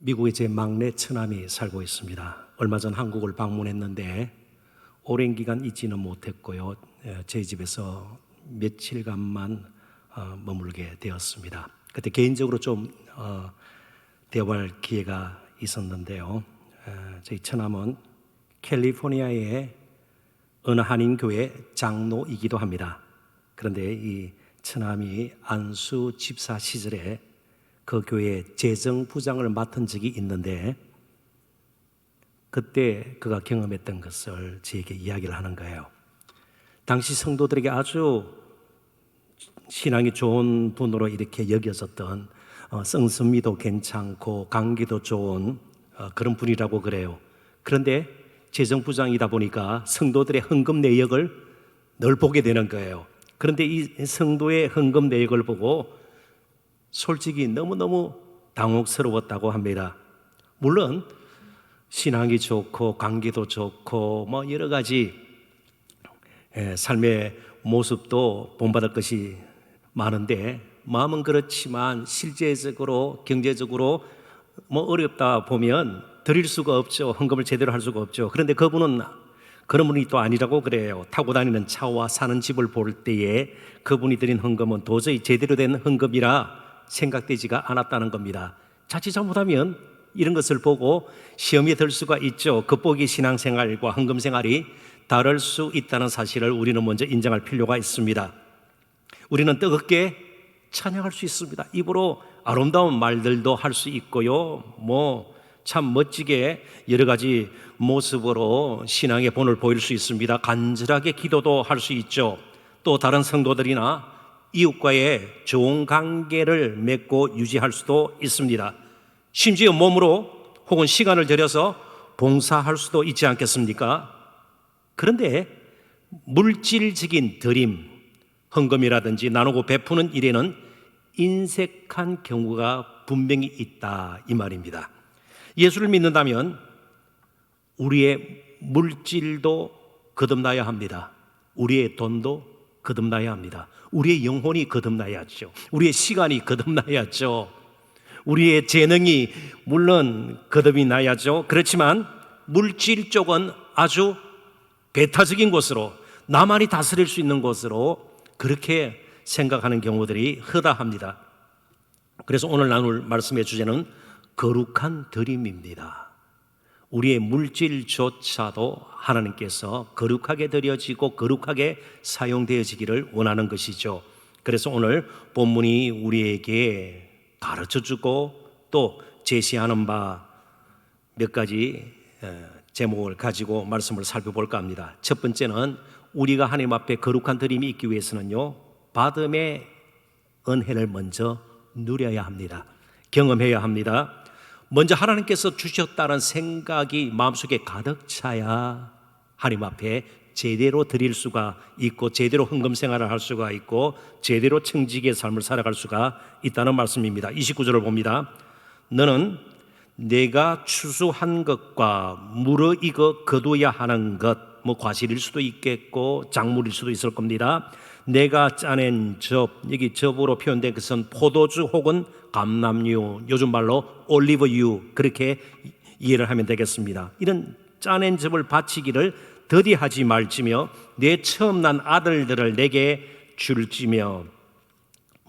미국의 제 막내 처남이 살고 있습니다. 얼마 전 한국을 방문했는데 오랜 기간 있지는 못했고요. 저희 집에서 며칠간만 머물게 되었습니다. 그때 개인적으로 좀 대화할 기회가 있었는데요. 저희 처남은 캘리포니아의 어느 한인교회 장로이기도 합니다. 그런데 이 처남이 안수 집사 시절에 그 교회 재정부장을 맡은 적이 있는데 그때 그가 경험했던 것을 저에게 이야기를 하는 거예요. 당시 성도들에게 아주 신앙이 좋은 분으로 이렇게 여겨졌던 성선미도 괜찮고 관계도 좋은 그런 분이라고 그래요. 그런데 재정부장이다 보니까 성도들의 헌금 내역을 늘 보게 되는 거예요. 그런데 이 성도의 헌금 내역을 보고 솔직히 너무너무 당혹스러웠다고 합니다. 물론 신앙이 좋고 관계도 좋고 뭐 여러 가지 삶의 모습도 본받을 것이 많은데 마음은 그렇지만 실제적으로 경제적으로 뭐 어렵다 보면 드릴 수가 없죠. 헌금을 제대로 할 수가 없죠. 그런데 그분은 그런 분이 또 아니라고 그래요. 타고 다니는 차와 사는 집을 볼 때에 그분이 드린 헌금은 도저히 제대로 된 헌금이라 생각되지가 않았다는 겁니다. 자칫 잘못하면 이런 것을 보고 시험에 들 수가 있죠. 겉보기 신앙생활과 헌금생활이 다를 수 있다는 사실을 우리는 먼저 인정할 필요가 있습니다. 우리는 뜨겁게 찬양할 수 있습니다. 입으로 아름다운 말들도 할 수 있고요. 참 멋지게 여러 가지 모습으로 신앙의 본을 보일 수 있습니다. 간절하게 기도도 할 수 있죠. 또 다른 성도들이나 이웃과의 좋은 관계를 맺고 유지할 수도 있습니다. 심지어 몸으로 혹은 시간을 들여서 봉사할 수도 있지 않겠습니까? 그런데 물질적인 드림, 헌금이라든지 나누고 베푸는 일에는 인색한 경우가 분명히 있다 이 말입니다. 예수를 믿는다면 우리의 물질도 거듭나야 합니다. 우리의 돈도 거듭나야 합니다. 우리의 영혼이 거듭나야죠. 우리의 시간이 거듭나야죠. 우리의 재능이 물론 거듭이 나야죠. 그렇지만 물질 쪽은 아주 배타적인 것으로 나만이 다스릴 수 있는 것으로 그렇게 생각하는 경우들이 허다합니다. 그래서 오늘 나눌 말씀의 주제는 거룩한 드림입니다. 우리의 물질조차도 하나님께서 거룩하게 드려지고 거룩하게 사용되어지기를 원하는 것이죠. 그래서 오늘 본문이 우리에게 가르쳐주고 또 제시하는 바 몇 가지 제목을 가지고 말씀을 살펴볼까 합니다. 첫 번째는 우리가 하나님 앞에 거룩한 드림이 있기 위해서는요, 받음의 은혜를 먼저 누려야 합니다. 경험해야 합니다. 먼저 하나님께서 주셨다는 생각이 마음속에 가득 차야 하나님 앞에 제대로 드릴 수가 있고 제대로 헌금 생활을 할 수가 있고 제대로 청지기의 삶을 살아갈 수가 있다는 말씀입니다. 29절을 봅니다. 너는 내가 추수한 것과 무르익어 거둬야 하는 것, 과실일 수도 있겠고 작물일 수도 있을 겁니다. 내가 짜낸 접, 여기 접으로 표현된 것은 포도주 혹은 감람유, 요즘 말로 올리브유, 그렇게 이해를 하면 되겠습니다. 이런 짜낸 접을 바치기를 더디하지 말지며 내 처음 난 아들들을 내게 줄지며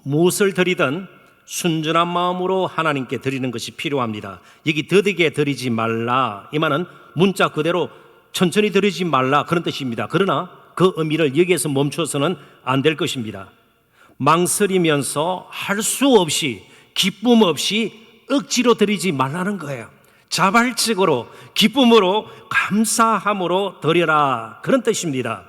무엇을 드리든 순전한 마음으로 하나님께 드리는 것이 필요합니다. 여기 더디게 드리지 말라, 이 말은 문자 그대로 천천히 드리지 말라 그런 뜻입니다. 그러나 그 의미를 여기에서 멈춰서는 안 될 것입니다. 망설이면서 할 수 없이 기쁨 없이 억지로 드리지 말라는 거예요. 자발적으로 기쁨으로 감사함으로 드려라 그런 뜻입니다.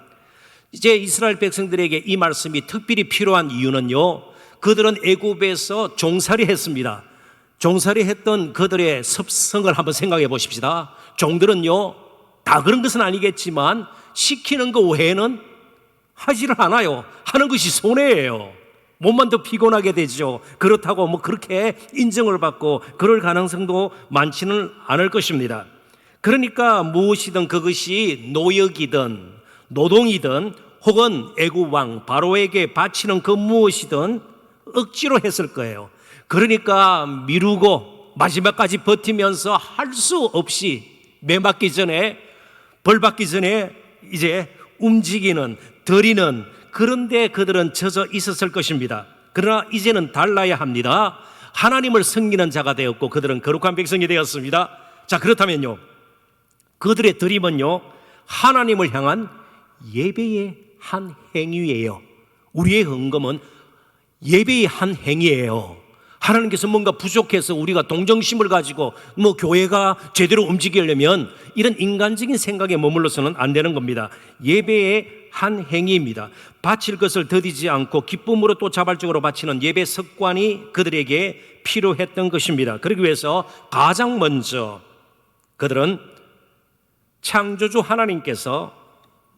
이제 이스라엘 백성들에게 이 말씀이 특별히 필요한 이유는요, 그들은 애굽에서 종살이 했습니다. 종살이 했던 그들의 습성을 한번 생각해 보십시다. 종들은요 다 그런 것은 아니겠지만 시키는 것 외에는 하지를 않아요. 하는 것이 손해예요. 몸만 더 피곤하게 되죠. 그렇다고 그렇게 인정을 받고 그럴 가능성도 많지는 않을 것입니다. 그러니까 무엇이든 그것이 노역이든 노동이든 혹은 애굽 왕 바로에게 바치는 그 무엇이든 억지로 했을 거예요. 그러니까 미루고 마지막까지 버티면서 할 수 없이 매 맞기 전에, 벌 받기 전에 이제 움직이는, 드리는, 그런데 그들은 젖어 있었을 것입니다. 그러나 이제는 달라야 합니다. 하나님을 섬기는 자가 되었고 그들은 거룩한 백성이 되었습니다. 자, 그렇다면요, 그들의 드림은요, 하나님을 향한 예배의 한 행위예요. 우리의 헌금은 예배의 한 행위예요. 하나님께서 뭔가 부족해서 우리가 동정심을 가지고 교회가 제대로 움직이려면 이런 인간적인 생각에 머물러서는 안 되는 겁니다. 예배의 한 행위입니다. 바칠 것을 더디지 않고 기쁨으로 또 자발적으로 바치는 예배 습관이 그들에게 필요했던 것입니다. 그러기 위해서 가장 먼저 그들은 창조주 하나님께서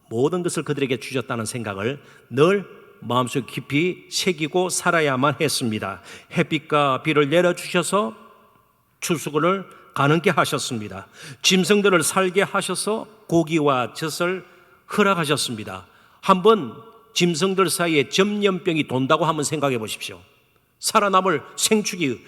모든 것을 그들에게 주셨다는 생각을 늘 마음속 깊이 새기고 살아야만 했습니다. 햇빛과 비를 내려주셔서 추수를 가능케 하셨습니다. 짐승들을 살게 하셔서 고기와 젖을 허락하셨습니다. 한번 짐승들 사이에 전염병이 돈다고 한번 생각해 보십시오. 살아남을 생축이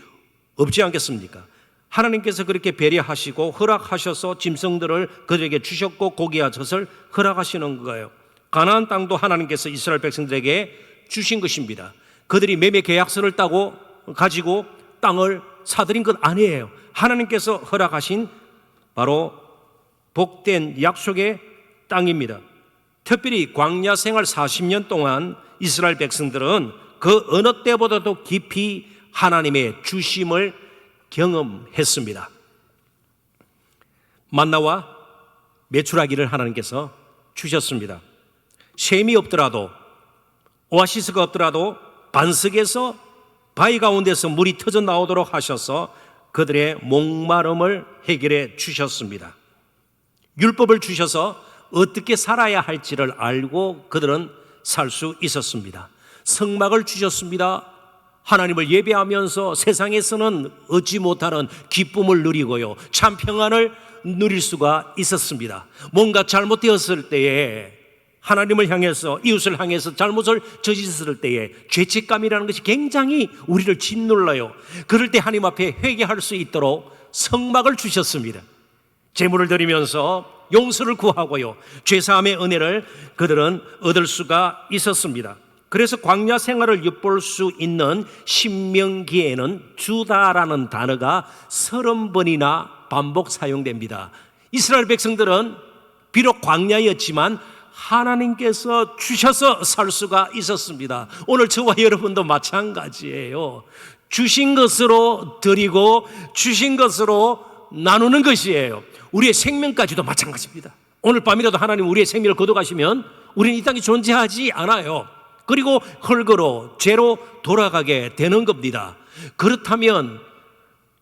없지 않겠습니까? 하나님께서 그렇게 배려하시고 허락하셔서 짐승들을 그들에게 주셨고 고기와 젖을 허락하시는 거예요. 가나안 땅도 하나님께서 이스라엘 백성들에게 주신 것입니다. 그들이 매매 계약서를 따고 가지고 땅을 사들인 것 아니에요. 하나님께서 허락하신 바로 복된 약속의 땅입니다. 특별히 광야 생활 40년 동안 이스라엘 백성들은 그 어느 때보다도 깊이 하나님의 주심을 경험했습니다. 만나와 메추라기를 하나님께서 주셨습니다. 샘이 없더라도, 오아시스가 없더라도 반석에서, 바위 가운데서 물이 터져 나오도록 하셔서 그들의 목마름을 해결해 주셨습니다. 율법을 주셔서 어떻게 살아야 할지를 알고 그들은 살 수 있었습니다. 성막을 주셨습니다. 하나님을 예배하면서 세상에서는 얻지 못하는 기쁨을 누리고요, 참 평안을 누릴 수가 있었습니다. 뭔가 잘못되었을 때에 하나님을 향해서, 이웃을 향해서 잘못을 저질렀을 때에 죄책감이라는 것이 굉장히 우리를 짓눌러요. 그럴 때 하나님 앞에 회개할 수 있도록 성막을 주셨습니다. 제물을 드리면서 용서를 구하고요, 죄사함의 은혜를 그들은 얻을 수가 있었습니다. 그래서 광야 생활을 엿볼 수 있는 신명기에는 주다라는 단어가 30번이나 반복 사용됩니다. 이스라엘 백성들은 비록 광야였지만 하나님께서 주셔서 살 수가 있었습니다. 오늘 저와 여러분도 마찬가지예요. 주신 것으로 드리고 주신 것으로 나누는 것이에요. 우리의 생명까지도 마찬가지입니다. 오늘 밤이라도 하나님 우리의 생명을 거둬가시면 우리는 이 땅에 존재하지 않아요. 그리고 흙으로, 죄로 돌아가게 되는 겁니다. 그렇다면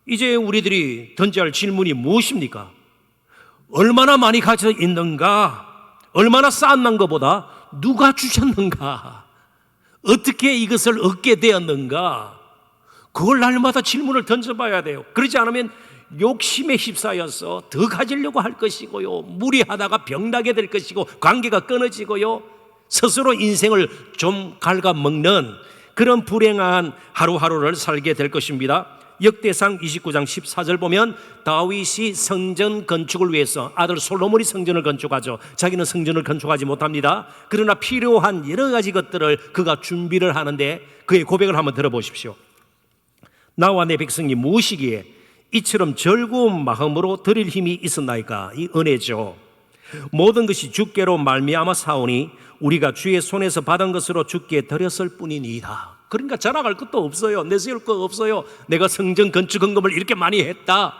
이제 우리들이 던져야 할 질문이 무엇입니까? 얼마나 많이 가져 있는가? 얼마나 쌓았는 것보다 누가 주셨는가? 어떻게 이것을 얻게 되었는가? 그걸 날마다 질문을 던져봐야 돼요. 그러지 않으면 욕심에 휩싸여서 더 가지려고 할 것이고요, 무리하다가 병나게 될 것이고, 관계가 끊어지고요, 스스로 인생을 좀 갉아먹는 그런 불행한 하루하루를 살게 될 것입니다. 역대상 29장 14절 보면 다윗이 성전 건축을 위해서 아들 솔로몬이 성전을 건축하죠. 자기는 성전을 건축하지 못합니다. 그러나 필요한 여러 가지 것들을 그가 준비를 하는데 그의 고백을 한번 들어보십시오. 나와 내 백성이 무엇이기에 이처럼 즐거운 마음으로 드릴 힘이 있었나이까? 이 은혜죠. 모든 것이 주께로 말미암아 사오니 우리가 주의 손에서 받은 것으로 주께 드렸을 뿐이니이다. 그러니까 자랑할 것도 없어요. 내세울 거 없어요. 내가 성전 건축 헌금을 이렇게 많이 했다,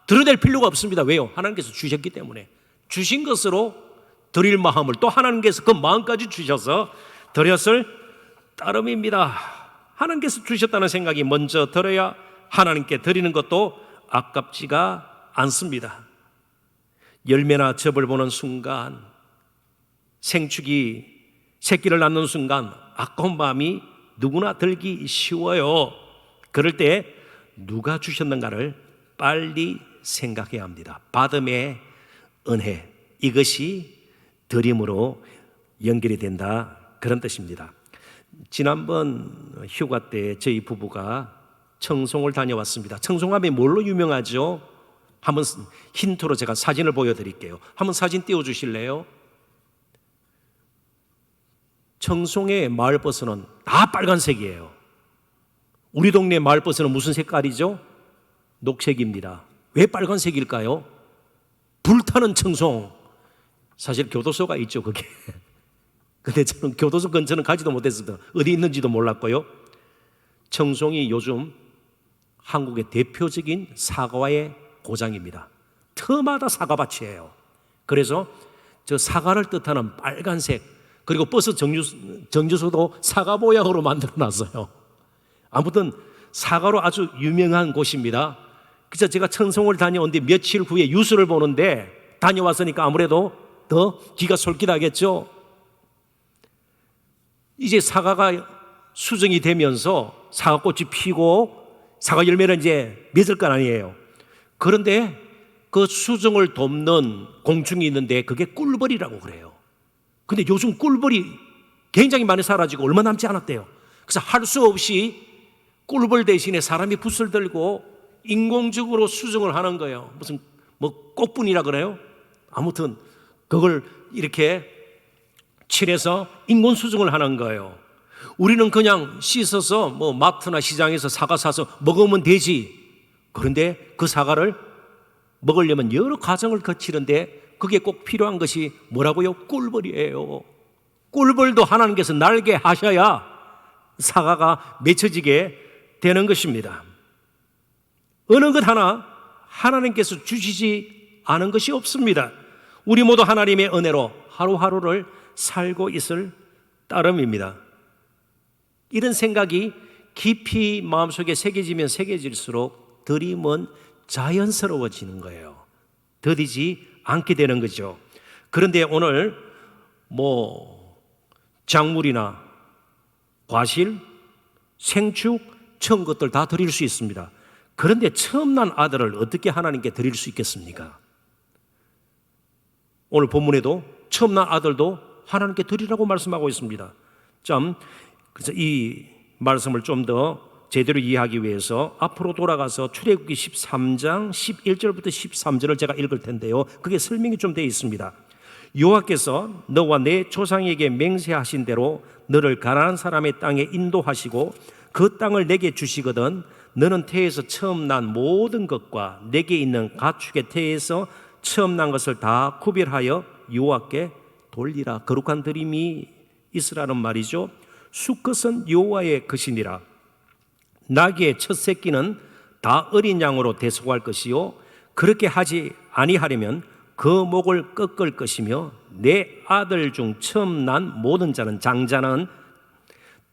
드러낼 필요가 없습니다. 왜요? 하나님께서 주셨기 때문에. 주신 것으로 드릴 마음을 또 하나님께서 그 마음까지 주셔서 드렸을 따름입니다. 하나님께서 주셨다는 생각이 먼저 들어야 하나님께 드리는 것도 아깝지가 않습니다. 열매나 즙을 보는 순간, 생축이 새끼를 낳는 순간 아까운 마음이 누구나 들기 쉬워요. 그럴 때 누가 주셨는가를 빨리 생각해야 합니다. 받음의 은혜, 이것이 드림으로 연결이 된다, 그런 뜻입니다. 지난번 휴가 때 저희 부부가 청송을 다녀왔습니다. 청송하면 뭘로 유명하죠? 한번 힌트로 제가 사진을 보여드릴게요. 한번 사진 띄워주실래요? 청송의 마을버스는 다 빨간색이에요. 우리 동네 마을버스는 무슨 색깔이죠? 녹색입니다. 왜 빨간색일까요? 불타는 청송. 사실 교도소가 있죠, 그게. 근데 저는 교도소 근처는 가지도 못했습니다. 어디 있는지도 몰랐고요. 청송이 요즘 한국의 대표적인 사과의 고장입니다. 터마다 사과밭이에요. 그래서 저 사과를 뜻하는 빨간색, 그리고 버스 정류소도 사과 모양으로 만들어 놨어요. 아무튼 사과로 아주 유명한 곳입니다. 그래서 제가 청송을 다녀온데 며칠 후에 뉴스를 보는데 다녀왔으니까 아무래도 더 귀가 솔깃하겠죠. 이제 사과가 수정이 되면서 사과꽃이 피고 사과 열매는 이제 맺을 건 아니에요. 그런데 그 수정을 돕는 공충이 있는데 그게 꿀벌이라고 그래요. 근데 요즘 꿀벌이 굉장히 많이 사라지고 얼마 남지 않았대요. 그래서 할 수 없이 꿀벌 대신에 사람이 붓을 들고 인공적으로 수정을 하는 거예요. 무슨 뭐 꽃분이라 그래요? 아무튼 그걸 이렇게 칠해서 인공 수정을 하는 거예요. 우리는 그냥 씻어서 뭐 마트나 시장에서 사과 사서 먹으면 되지. 그런데 그 사과를 먹으려면 여러 과정을 거치는데 그게 꼭 필요한 것이 뭐라고요? 꿀벌이에요. 꿀벌도 하나님께서 날게 하셔야 사과가 맺혀지게 되는 것입니다. 어느 것 하나 하나님께서 주시지 않은 것이 없습니다. 우리 모두 하나님의 은혜로 하루하루를 살고 있을 따름입니다. 이런 생각이 깊이 마음속에 새겨지면 새겨질수록 드림은 자연스러워지는 거예요. 더디지 않게 되는 거죠. 그런데 오늘 작물이나 과실, 생축, 처음 것들 다 드릴 수 있습니다. 그런데 처음 난 아들을 어떻게 하나님께 드릴 수 있겠습니까? 오늘 본문에도 처음 난 아들도 하나님께 드리라고 말씀하고 있습니다. 그래서 이 말씀을 좀 더 제대로 이해하기 위해서 앞으로 돌아가서 출애굽기 13장 11절부터 13절을 제가 읽을 텐데요. 그게 설명이 좀 되어 있습니다. 여호와께서 너와 내 조상에게 맹세하신 대로 너를 가나안 사람의 땅에 인도하시고 그 땅을 내게 주시거든 너는 태에서 처음 난 모든 것과 내게 있는 가축의 태에서 처음 난 것을 다 구별하여 여호와께 돌리라. 거룩한 드림이 있으라는 말이죠. 수컷은 여호와의 것이니라. 나귀의 첫 새끼는 다 어린 양으로 대속할 것이요 그렇게 하지 아니하려면 그 목을 꺾을 것이며 내 아들 중 처음 난 모든 자는 장자는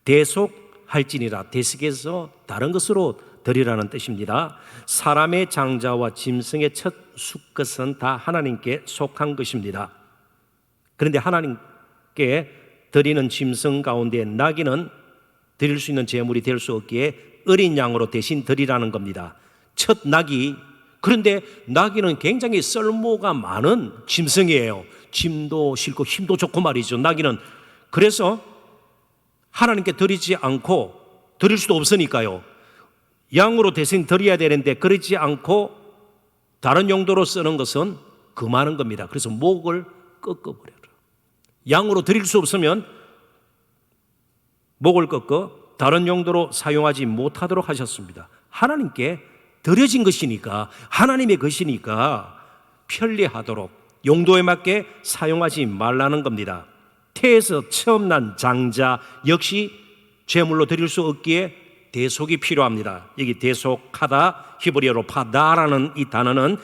대속할지니라. 대속해서 다른 것으로 드리라는 뜻입니다. 사람의 장자와 짐승의 첫 수컷은 다 하나님께 속한 것입니다. 그런데 하나님께 드리는 짐승 가운데 나귀는 드릴 수 있는 제물이 될 수 없기에 어린 양으로 대신 드리라는 겁니다. 첫 나귀. 그런데 나귀는 굉장히 쓸모가 많은 짐승이에요. 짐도 싣고 힘도 좋고 말이죠, 나귀는. 그래서 하나님께 드리지 않고 드릴 수도 없으니까요. 양으로 대신 드려야 되는데 그러지 않고 다른 용도로 쓰는 것은 금하는 겁니다. 그래서 목을 꺾어버려라. 양으로 드릴 수 없으면 목을 꺾어 다른 용도로 사용하지 못하도록 하셨습니다. 하나님께 드려진 것이니까, 하나님의 것이니까 편리하도록 용도에 맞게 사용하지 말라는 겁니다. 태에서 처음 난 장자 역시 제물로 드릴 수 없기에 대속이 필요합니다. 여기 대속하다, 히브리어로 파다라는 이 단어는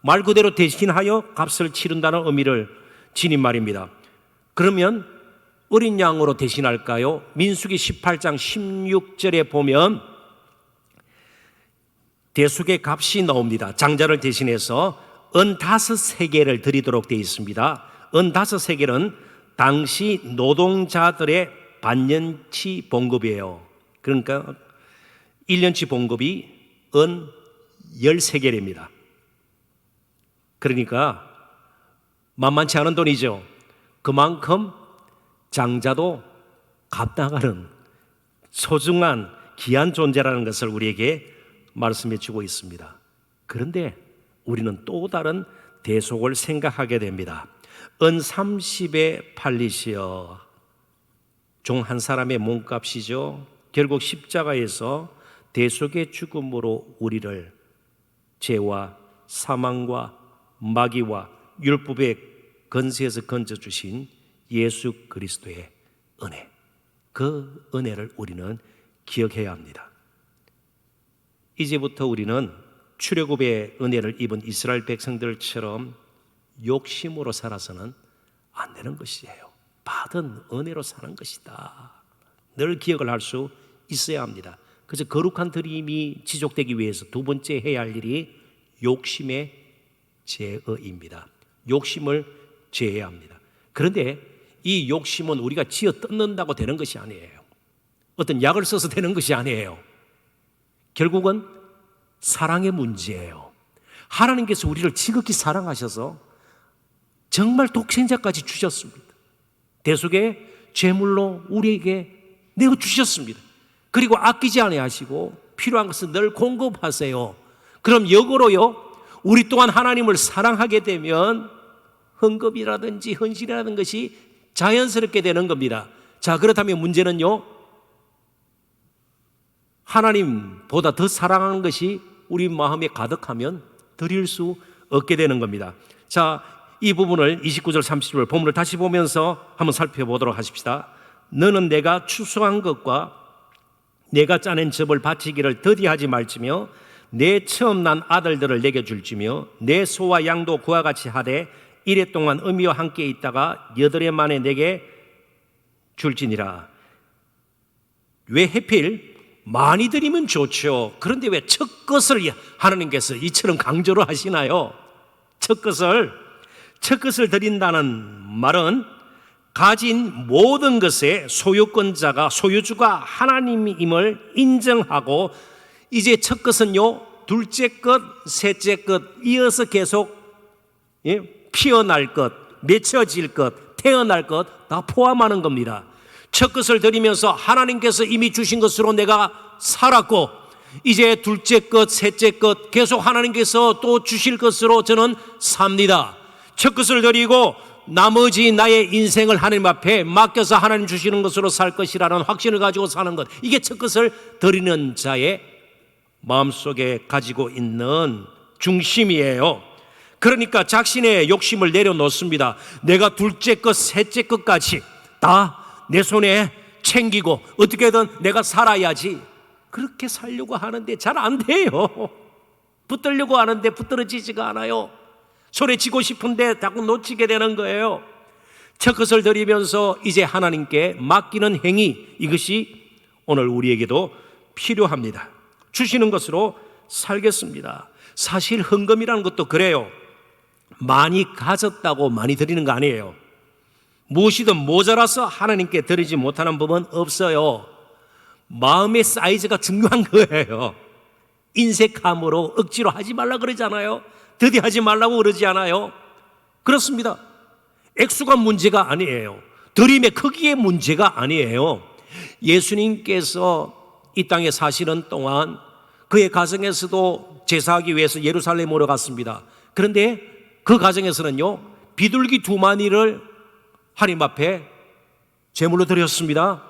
말 그대로 대신하여 값을 치른다는 의미를 지닌 말입니다. 그러면 어린 양으로 대신할까요? 민수기 18장 16절에 보면 대속의 값이 나옵니다. 장자를 대신해서 은 5세겔을 드리도록 되어 있습니다. 은 5세겔은 당시 노동자들의 반년치 봉급이에요. 그러니까 1년치 봉급이 은 10세겔입니다. 그러니까 만만치 않은 돈이죠. 그만큼 장자도 값나가는 소중한 귀한 존재라는 것을 우리에게 말씀해 주고 있습니다. 그런데 우리는 또 다른 대속을 생각하게 됩니다. 은 30에 팔리시어, 종 한 사람의 몸값이죠. 결국 십자가에서 대속의 죽음으로 우리를 죄와 사망과 마귀와 율법의 건세에서 건져주신 예수 그리스도의 은혜, 그 은혜를 우리는 기억해야 합니다. 이제부터 우리는 출애굽의 은혜를 입은 이스라엘 백성들처럼 욕심으로 살아서는 안 되는 것이에요. 받은 은혜로 사는 것이다. 늘 기억을 할 수 있어야 합니다. 그래서 거룩한 드림이 지속되기 위해서 두 번째 해야 할 일이 욕심의 제어입니다. 욕심을 제어해야 합니다. 그런데 이 욕심은 우리가 지어 뜯는다고 되는 것이 아니에요. 어떤 약을 써서 되는 것이 아니에요. 결국은 사랑의 문제예요. 하나님께서 우리를 지극히 사랑하셔서 정말 독생자까지 주셨습니다. 대속의 제물로 우리에게 내어 주셨습니다. 그리고 아끼지 아니하시고 필요한 것은 늘 공급하세요. 그럼 역으로요, 우리 또한 하나님을 사랑하게 되면 헌금이라든지 헌신이라는 것이 자연스럽게 되는 겁니다. 자, 그렇다면 문제는요, 하나님보다 더 사랑하는 것이 우리 마음에 가득하면 드릴 수 없게 되는 겁니다. 자, 이 부분을 29절 30절 본문을 다시 보면서 한번 살펴보도록 하십시다. 너는 내가 추수한 것과 내가 짜낸 접을 바치기를 더디하지 말지며 내 처음 난 아들들을 내게 줄지며 내 소와 양도 그와 같이 하되 이래 동안 어미와 함께 있다가 8해 만에 내게 줄지니라. 왜 하필 많이 드리면 좋죠. 그런데 왜 첫 것을 하나님께서 이처럼 강조를 하시나요? 첫 것을 드린다는 말은 가진 모든 것의 소유권자가, 소유주가 하나님임을 인정하고, 이제 첫 것은요, 둘째 것, 셋째 것 이어서 계속 피어날 것, 맺혀질 것, 태어날 것 다 포함하는 겁니다. 첫 것을 드리면서 하나님께서 이미 주신 것으로 내가 살았고, 이제 둘째 것, 셋째 것 계속 하나님께서 또 주실 것으로 저는 삽니다. 첫 것을 드리고 나머지 나의 인생을 하나님 앞에 맡겨서 하나님 주시는 것으로 살 것이라는 확신을 가지고 사는 것, 이게 첫 것을 드리는 자의 마음속에 가지고 있는 중심이에요. 그러니까 자신의 욕심을 내려놓습니다. 내가 둘째 것, 셋째 것까지 다 내 손에 챙기고 어떻게든 내가 살아야지, 그렇게 살려고 하는데 잘 안 돼요. 붙들려고 하는데 붙들어지지가 않아요. 손에 쥐고 싶은데 자꾸 놓치게 되는 거예요. 첫 것을 드리면서 이제 하나님께 맡기는 행위, 이것이 오늘 우리에게도 필요합니다. 주시는 것으로 살겠습니다. 사실 헌금이라는 것도 그래요. 많이 가졌다고 많이 드리는 거 아니에요. 무엇이든 모자라서 하나님께 드리지 못하는 법은 없어요. 마음의 사이즈가 중요한 거예요. 인색함으로 억지로 하지 말라 그러잖아요. 드디 하지 말라고 그러지 않아요. 그렇습니다. 액수가 문제가 아니에요. 드림의 크기의 문제가 아니에요. 예수님께서 이 땅에 사시는 동안 그의 가정에서도 제사하기 위해서 예루살렘으로 갔습니다. 그런데 그 가정에서는요, 비둘기 2마리를 하나님 앞에 제물로 드렸습니다.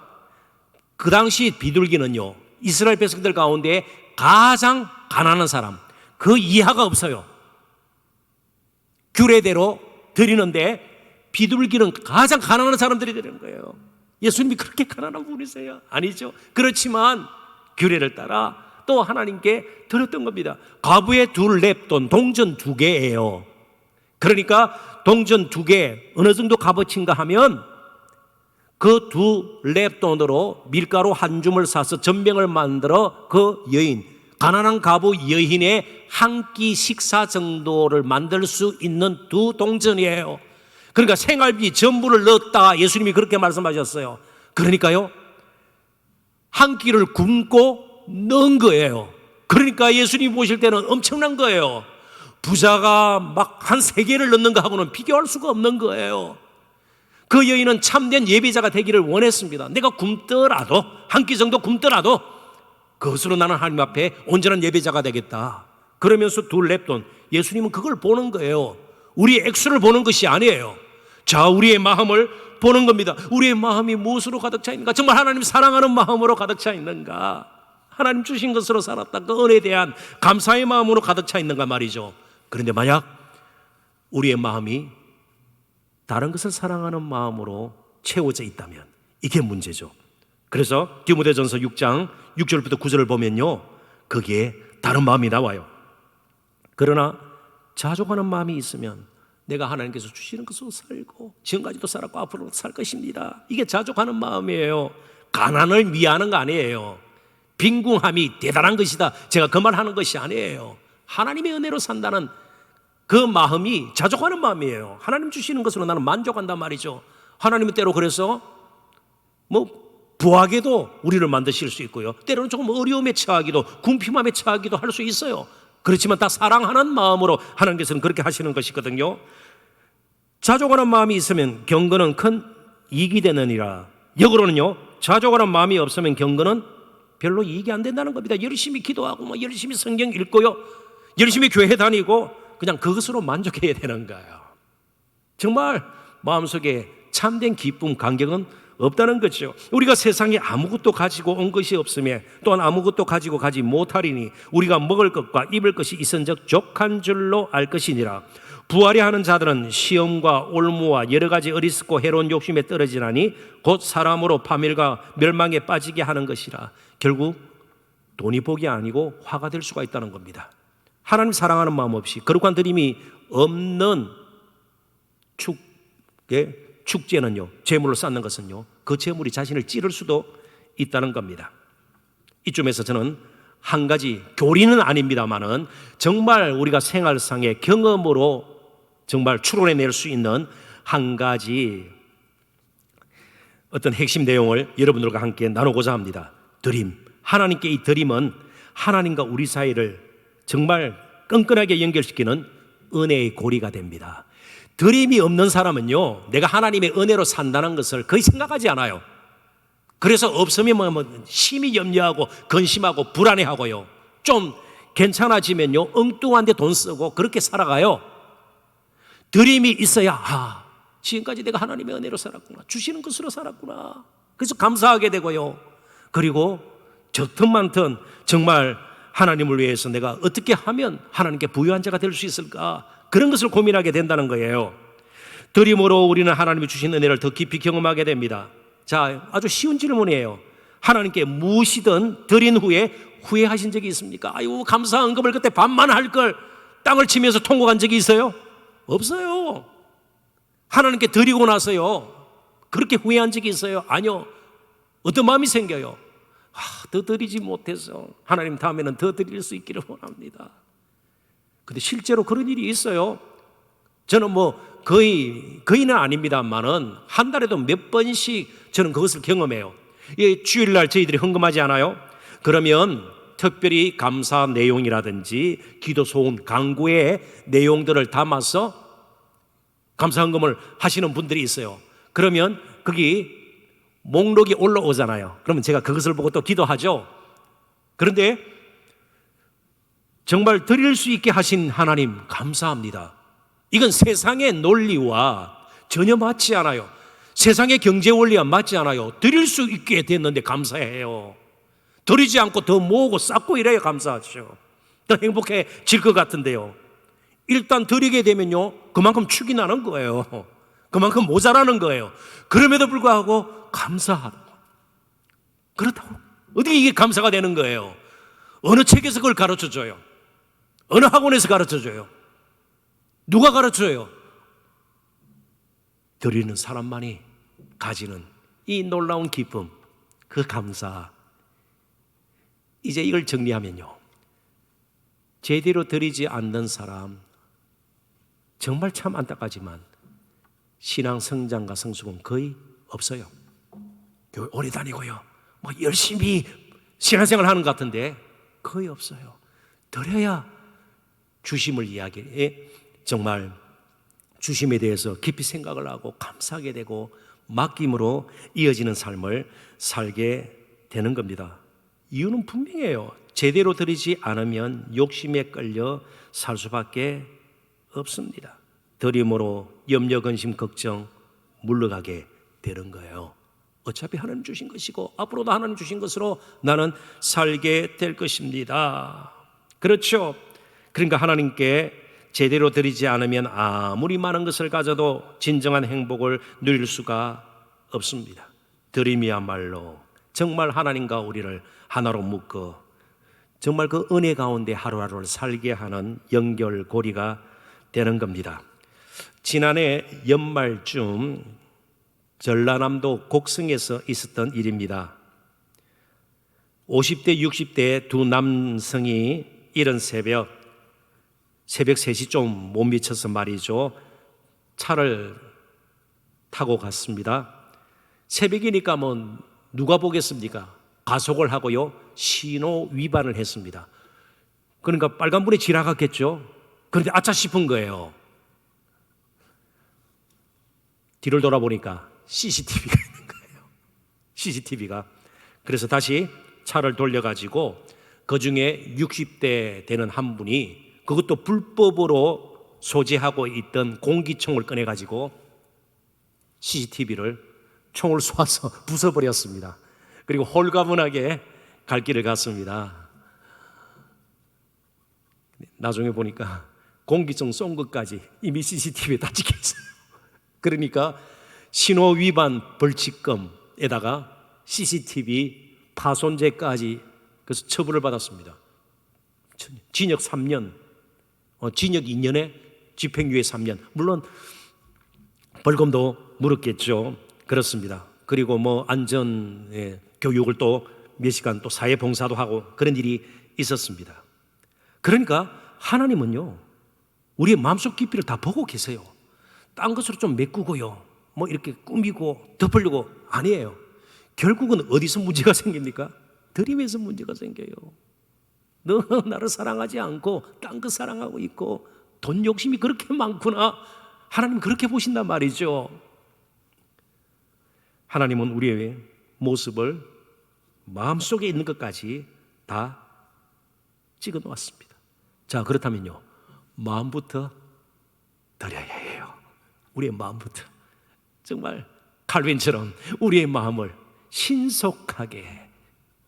그 당시 비둘기는요, 이스라엘 백성들 가운데 가장 가난한 사람, 그 이하가 없어요. 규례대로 드리는데 비둘기는 가장 가난한 사람들이 드리는 거예요. 예수님이 그렇게 가난한 분이세요? 아니죠. 그렇지만 규례를 따라 또 하나님께 드렸던 겁니다. 과부의 2렙돈, 동전 2개예요. 그러니까 동전 2개 어느 정도 값어치인가 하면 그 2렙돈으로 밀가루 한 줌을 사서 전병을 만들어 그 여인, 가난한 과부 여인의 한 끼 식사 정도를 만들 수 있는 2동전이에요. 그러니까 생활비 전부를 넣었다, 예수님이 그렇게 말씀하셨어요. 그러니까요, 한 끼를 굶고 넣은 거예요. 그러니까 예수님이 보실 때는 엄청난 거예요. 부자가 막 한 3개를 넣는 거하고는 비교할 수가 없는 거예요. 그 여인은 참된 예배자가 되기를 원했습니다. 내가 굶더라도, 한 끼 정도 굶더라도 그것으로 나는 하나님 앞에 온전한 예배자가 되겠다. 그러면서 둘 랩돈, 예수님은 그걸 보는 거예요. 우리의 액수를 보는 것이 아니에요. 자, 우리의 마음을 보는 겁니다. 우리의 마음이 무엇으로 가득 차 있는가? 정말 하나님 사랑하는 마음으로 가득 차 있는가? 하나님 주신 것으로 살았다. 그 은혜에 대한 감사의 마음으로 가득 차 있는가 말이죠. 그런데 만약 우리의 마음이 다른 것을 사랑하는 마음으로 채워져 있다면 이게 문제죠. 그래서 디모데전서 6장 6절부터 9절을 보면요, 거기에 다른 마음이 나와요. 그러나 자족하는 마음이 있으면 내가 하나님께서 주시는 것으로 살고 지금까지도 살았고 앞으로도 살 것입니다. 이게 자족하는 마음이에요. 가난을 위하는 거 아니에요. 빈궁함이 대단한 것이다, 제가 그 말 하는 것이 아니에요. 하나님의 은혜로 산다는 그 마음이 자족하는 마음이에요. 하나님 주시는 것으로 나는 만족한단 말이죠. 하나님은 때로 그래서 부하게도 우리를 만드실 수 있고요, 때로는 조금 어려움에 처하기도, 궁핍함에 처하기도 할 수 있어요. 그렇지만 다 사랑하는 마음으로 하나님께서는 그렇게 하시는 것이거든요. 자족하는 마음이 있으면 경건은 큰 이익이 되느니라. 역으로는요, 자족하는 마음이 없으면 경건은 별로 이익이 안 된다는 겁니다. 열심히 기도하고 열심히 성경 읽고요, 열심히 교회 다니고 그냥 그것으로 만족해야 되는 거예요. 정말 마음속에 참된 기쁨, 감격은 없다는 거죠. 우리가 세상에 아무것도 가지고 온 것이 없으며 또한 아무것도 가지고 가지 못하리니 우리가 먹을 것과 입을 것이 있은즉 족한 줄로 알 것이니라. 부하려 하는 자들은 시험과 올무와 여러 가지 어리석고 해로운 욕심에 떨어지나니 곧 사람으로 파멸과 멸망에 빠지게 하는 것이라. 결국 돈이 복이 아니고 화가 될 수가 있다는 겁니다. 하나님 사랑하는 마음 없이 거룩한 드림이 없는 축제는요, 재물로 쌓는 것은요, 그 재물이 자신을 찌를 수도 있다는 겁니다. 이쯤에서 저는 한 가지, 교리는 아닙니다만은 정말 우리가 생활상의 경험으로 정말 추론해낼 수 있는 한 가지 어떤 핵심 내용을 여러분들과 함께 나누고자 합니다. 드림, 하나님께 이 드림은 하나님과 우리 사이를 정말 끈끈하게 연결시키는 은혜의 고리가 됩니다. 드림이 없는 사람은요, 내가 하나님의 은혜로 산다는 것을 거의 생각하지 않아요. 그래서 없으면 심히 염려하고 근심하고 불안해하고요, 좀 괜찮아지면요 엉뚱한데 돈 쓰고 그렇게 살아가요. 드림이 있어야 지금까지 내가 하나님의 은혜로 살았구나, 주시는 것으로 살았구나, 그래서 감사하게 되고요, 그리고 적든만든 정말 하나님을 위해서 내가 어떻게 하면 하나님께 부유한 자가 될 수 있을까, 그런 것을 고민하게 된다는 거예요. 드림으로 우리는 하나님이 주신 은혜를 더 깊이 경험하게 됩니다. 자, 아주 쉬운 질문이에요. 하나님께 무엇이든 드린 후에 후회하신 적이 있습니까? 아유, 감사 헌금을 그때 반만 할 걸 땅을 치면서 통곡한 적이 있어요? 없어요. 하나님께 드리고 나서요 그렇게 후회한 적이 있어요? 아니요. 어떤 마음이 생겨요? 더 드리지 못해서 하나님 다음에는 더 드릴 수 있기를 원합니다. 근데 실제로 그런 일이 있어요. 저는 거의는 아닙니다만은 한 달에도 몇 번씩 저는 그것을 경험해요. 주일날 저희들이 헌금하지 않아요? 그러면 특별히 감사 내용이라든지 기도 소원, 간구의 내용들을 담아서 감사 헌금을 하시는 분들이 있어요. 그러면 거기 목록이 올라오잖아요. 그러면 제가 그것을 보고 또 기도하죠. 그런데 정말 드릴 수 있게 하신 하나님 감사합니다. 이건 세상의 논리와 전혀 맞지 않아요. 세상의 경제 원리와 맞지 않아요. 드릴 수 있게 됐는데 감사해요. 드리지 않고 더 모으고 쌓고 이래야 감사하죠. 더 행복해질 것 같은데요, 일단 드리게 되면요 그만큼 축이 나는 거예요. 그만큼 모자라는 거예요. 그럼에도 불구하고 감사하고, 그렇다고 어떻게 이게 감사가 되는 거예요? 어느 책에서 그걸 가르쳐줘요? 어느 학원에서 가르쳐줘요? 누가 가르쳐줘요? 드리는 사람만이 가지는 이 놀라운 기쁨, 그 감사. 이제 이걸 정리하면요, 제대로 드리지 않는 사람 정말 참 안타깝지만 신앙 성장과 성숙은 거의 없어요. 교회 오래 다니고요 열심히 신앙생활 하는 것 같은데 거의 없어요. 드려야 주심을 이야기해, 정말 주심에 대해서 깊이 생각을 하고 감사하게 되고 맡김으로 이어지는 삶을 살게 되는 겁니다. 이유는 분명해요. 제대로 드리지 않으면 욕심에 끌려 살 수밖에 없습니다. 드림으로 염려, 근심, 걱정 물러가게 되는 거예요. 어차피 하나님 주신 것이고 앞으로도 하나님 주신 것으로 나는 살게 될 것입니다. 그렇죠. 그러니까 하나님께 제대로 드리지 않으면 아무리 많은 것을 가져도 진정한 행복을 누릴 수가 없습니다. 드림이야말로 정말 하나님과 우리를 하나로 묶어 정말 그 은혜 가운데 하루하루를 살게 하는 연결고리가 되는 겁니다. 지난해 연말쯤 전라남도 곡성에서 있었던 일입니다. 50대, 60대 두 남성이 이른 새벽 3시 좀 못 미쳐서 말이죠. 차를 타고 갔습니다. 새벽이니까 뭐 누가 보겠습니까? 가속을 하고요. 신호 위반을 했습니다. 그러니까 빨간불에 지나갔겠죠. 그런데 아차 싶은 거예요. 뒤를 돌아보니까 CCTV가 있는 거예요. CCTV가. 그래서 다시 차를 돌려가지고 그 중에 60대 되는 한 분이 그것도 불법으로 소지하고 있던 공기총을 꺼내가지고 CCTV를 총을 쏴서 부숴버렸습니다. 그리고 홀가분하게 갈 길을 갔습니다. 나중에 보니까 공기총 쏜 것까지 이미 CCTV에 다 찍혀 있어요. 그러니까 신호 위반 벌칙금에다가 CCTV 파손죄까지 그래서 처벌을 받았습니다. 징역 3년, 징역 2년에 집행유예 3년. 물론 벌금도 물었겠죠. 그렇습니다. 그리고 뭐 안전 교육을 또 몇 시간 또 사회 봉사도 하고 그런 일이 있었습니다. 그러니까 하나님은요, 우리의 마음속 깊이를 다 보고 계세요. 딴 것으로 좀 메꾸고요, 뭐 이렇게 꾸미고 덮으려고 아니에요. 결국은 어디서 문제가 생깁니까? 드림에서 문제가 생겨요. 너 나를 사랑하지 않고 딴 거 사랑하고 있고 돈 욕심이 그렇게 많구나. 하나님 그렇게 보신단 말이죠. 하나님은 우리의 모습을 마음속에 있는 것까지 다 찍어 놓았습니다. 자, 그렇다면요, 마음부터 드려야 해요. 우리의 마음부터. 정말 칼빈처럼 우리의 마음을 신속하게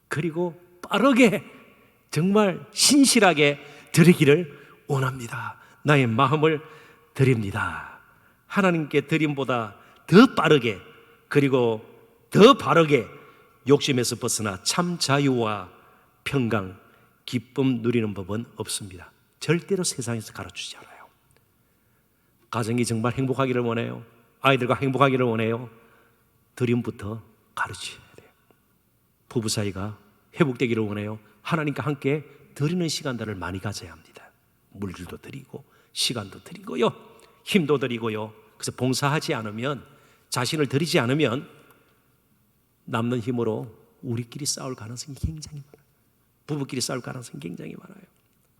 그리고 빠르게 정말 신실하게 드리기를 원합니다. 나의 마음을 드립니다. 하나님께 드림보다 더 빠르게 그리고 더 바르게 욕심에서 벗어나 참 자유와 평강, 기쁨 누리는 법은 없습니다. 절대로 세상에서 가르치지 않아요. 가정이 정말 행복하기를 원해요. 아이들과 행복하기를 원해요. 드림부터 가르쳐야 돼요. 부부 사이가 회복되기를 원해요. 하나님과 함께 드리는 시간들을 많이 가져야 합니다. 물질도 드리고 시간도 드리고요, 힘도 드리고요. 그래서 봉사하지 않으면, 자신을 드리지 않으면 남는 힘으로 우리끼리 싸울 가능성이 굉장히 많아요. 부부끼리 싸울 가능성이 굉장히 많아요.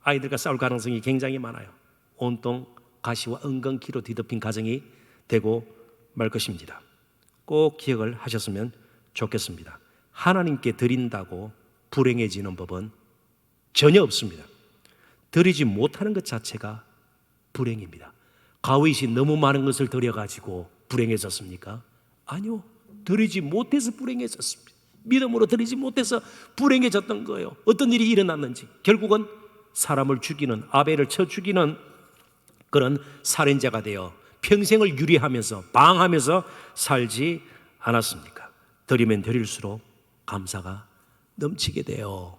아이들과 싸울 가능성이 굉장히 많아요. 온통 가시와 엉겅퀴로 뒤덮인 가정이 되고 말 것입니다. 꼭 기억을 하셨으면 좋겠습니다. 하나님께 드린다고 불행해지는 법은 전혀 없습니다. 드리지 못하는 것 자체가 불행입니다. 가윗이 너무 많은 것을 드려가지고 불행해졌습니까? 아니요. 드리지 못해서 불행해졌습니다. 믿음으로 드리지 못해서 불행해졌던 거예요. 어떤 일이 일어났는지 결국은 사람을 죽이는, 아벨을 쳐 죽이는 그런 살인자가 되어 평생을 유리하면서 방황하면서 살지 않았습니까? 드리면 드릴수록 감사가 넘치게 돼요.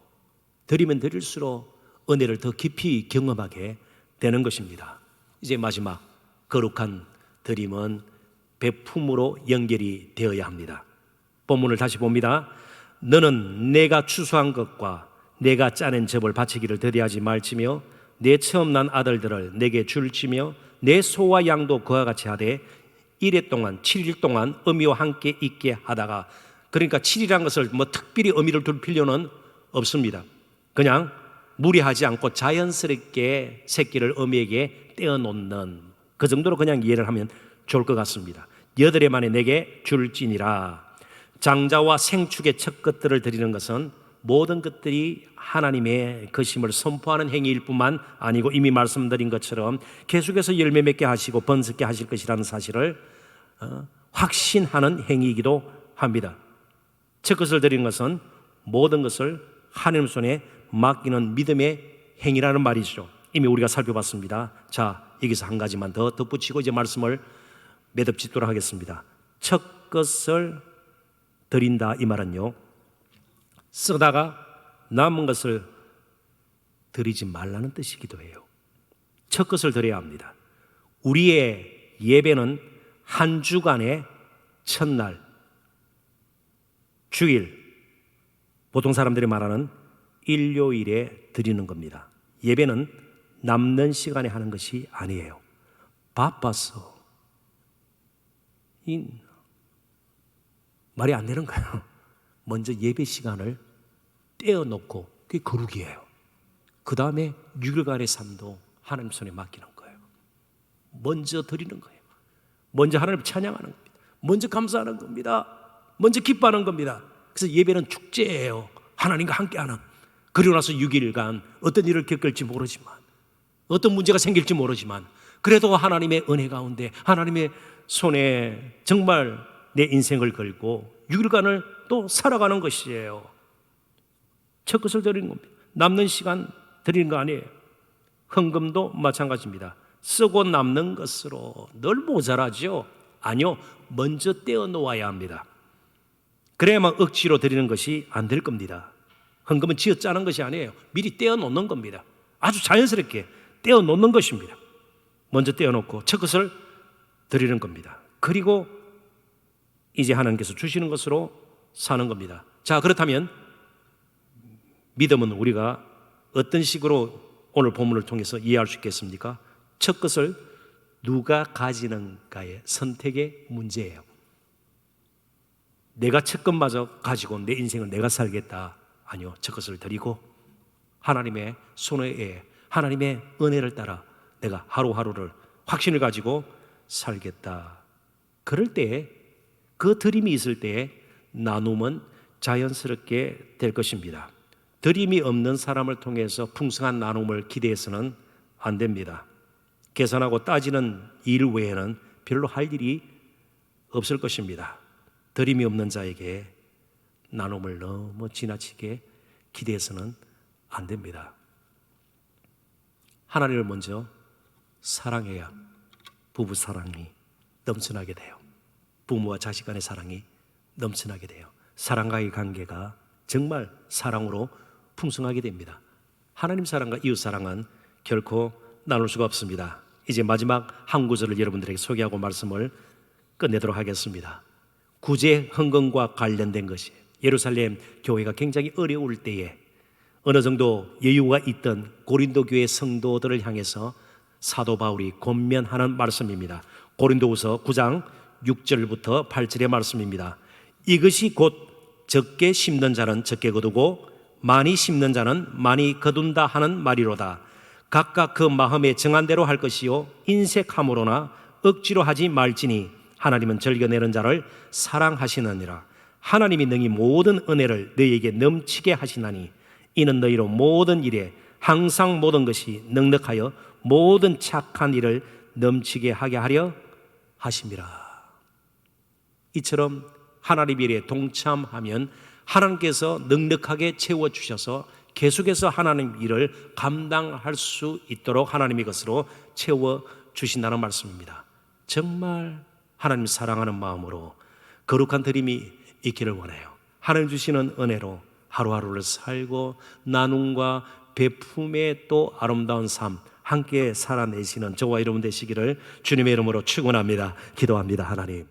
드리면 드릴수록 은혜를 더 깊이 경험하게 되는 것입니다. 이제 마지막 거룩한 드림은 베품으로 연결이 되어야 합니다. 본문을 다시 봅니다. 너는 내가 추수한 것과 내가 짜낸 즙을 바치기를 더디하지 말지며 내 처음 난 아들들을 내게 줄지며 내 소와 양도 그와 같이 하되 1회 동안 7일 동안 어미와 함께 있게 하다가, 그러니까 7일이라는 것을 뭐 특별히 의미를 둘 필요는 없습니다. 그냥 무리하지 않고 자연스럽게 새끼를 어미에게 떼어놓는 그 정도로 그냥 이해를 하면 좋을 것 같습니다. 8해 만에 내게 줄지니라. 장자와 생축의 첫 것들을 드리는 것은 모든 것들이 하나님의 것임을 선포하는 행위일 뿐만 아니고 이미 말씀드린 것처럼 계속해서 열매 맺게 하시고 번성게 하실 것이라는 사실을 확신하는 행위이기도 합니다. 첫 것을 드리는 것은 모든 것을 하나님 손에 맡기는 믿음의 행위라는 말이죠. 이미 우리가 살펴봤습니다. 자, 여기서 한 가지만 더 덧붙이고 이제 말씀을 매듭짓도록 하겠습니다. 첫 것을 드린다 이 말은요, 쓰다가 남은 것을 드리지 말라는 뜻이기도 해요. 첫 것을 드려야 합니다. 우리의 예배는 한 주간의 첫날, 주일, 보통 사람들이 말하는 일요일에 드리는 겁니다. 예배는 남는 시간에 하는 것이 아니에요. 바빠서 말이 안 되는 거예요. 먼저 예배 시간을 떼어놓고 그게 거룩이에요. 그 다음에 6일간의 삶도 하나님 손에 맡기는 거예요. 먼저 드리는 거예요. 먼저 하나님을 찬양하는 겁니다. 먼저 감사하는 겁니다. 먼저 기뻐하는 겁니다. 그래서 예배는 축제예요. 하나님과 함께하는. 그리고 나서 6일간 어떤 일을 겪을지 모르지만, 어떤 문제가 생길지 모르지만, 그래도 하나님의 은혜 가운데 하나님의 손에 정말 내 인생을 걸고 6일간을 또 살아가는 것이에요. 첫 것을 드리는 겁니다. 남는 시간 드리는 거 아니에요. 헌금도 마찬가지입니다. 쓰고 남는 것으로 늘 모자라죠? 아니요, 먼저 떼어 놓아야 합니다. 그래야만 억지로 드리는 것이 안 될 겁니다. 헌금은 쥐어짜는 것이 아니에요. 미리 떼어 놓는 겁니다. 아주 자연스럽게 떼어 놓는 것입니다. 먼저 떼어 놓고 첫 것을 드리는 겁니다. 그리고 이제 하나님께서 주시는 것으로 사는 겁니다. 자, 그렇다면 믿음은 우리가 어떤 식으로 오늘 본문을 통해서 이해할 수 있겠습니까? 첫 것을 누가 가지는가의 선택의 문제예요. 내가 첫 것마저 가지고 내 인생을 내가 살겠다. 아니요, 첫 것을 드리고 하나님의 손에 하나님의 은혜를 따라 내가 하루하루를 확신을 가지고 살겠다. 그럴 때에, 그 드림이 있을 때에 나눔은 자연스럽게 될 것입니다. 드림이 없는 사람을 통해서 풍성한 나눔을 기대해서는 안 됩니다. 계산하고 따지는 일 외에는 별로 할 일이 없을 것입니다. 드림이 없는 자에게 나눔을 너무 지나치게 기대해서는 안 됩니다. 하나님을 먼저 사랑해야 부부 사랑이 넘쳐나게 돼요. 부모와 자식 간의 사랑이 넘쳐나게 돼요. 사랑과의 관계가 정말 사랑으로 풍성하게 됩니다. 하나님 사랑과 이웃 사랑은 결코 나눌 수가 없습니다. 이제 마지막 한 구절을 여러분들에게 소개하고 말씀을 끝내도록 하겠습니다. 구제 헌금과 관련된 것이, 예루살렘 교회가 굉장히 어려울 때에 어느 정도 여유가 있던 고린도 교회 성도들을 향해서 사도 바울이 권면하는 말씀입니다. 고린도후서 9장 6절부터 8절의 말씀입니다. 이것이 곧 적게 심는 자는 적게 거두고 많이 심는 자는 많이 거둔다 하는 말이로다. 각각 그 마음에 정한 대로 할 것이요 인색함으로나 억지로 하지 말지니 하나님은 즐겨내는 자를 사랑하시느니라. 하나님이 능히 모든 은혜를 너희에게 넘치게 하시나니 이는 너희로 모든 일에 항상 모든 것이 넉넉하여 모든 착한 일을 넘치게 하게 하려 하심이라. 이처럼 하나님 일에 동참하면 하나님께서 넉넉하게 채워주셔서 계속해서 하나님 일을 감당할 수 있도록 하나님의 것으로 채워주신다는 말씀입니다. 정말 하나님 사랑하는 마음으로 거룩한 드림이 있기를 원해요. 하나님 주시는 은혜로 하루하루를 살고 나눔과 베품의 또 아름다운 삶 함께 살아내시는 저와 여러분 되시기를 주님의 이름으로 축원합니다. 기도합니다. 하나님,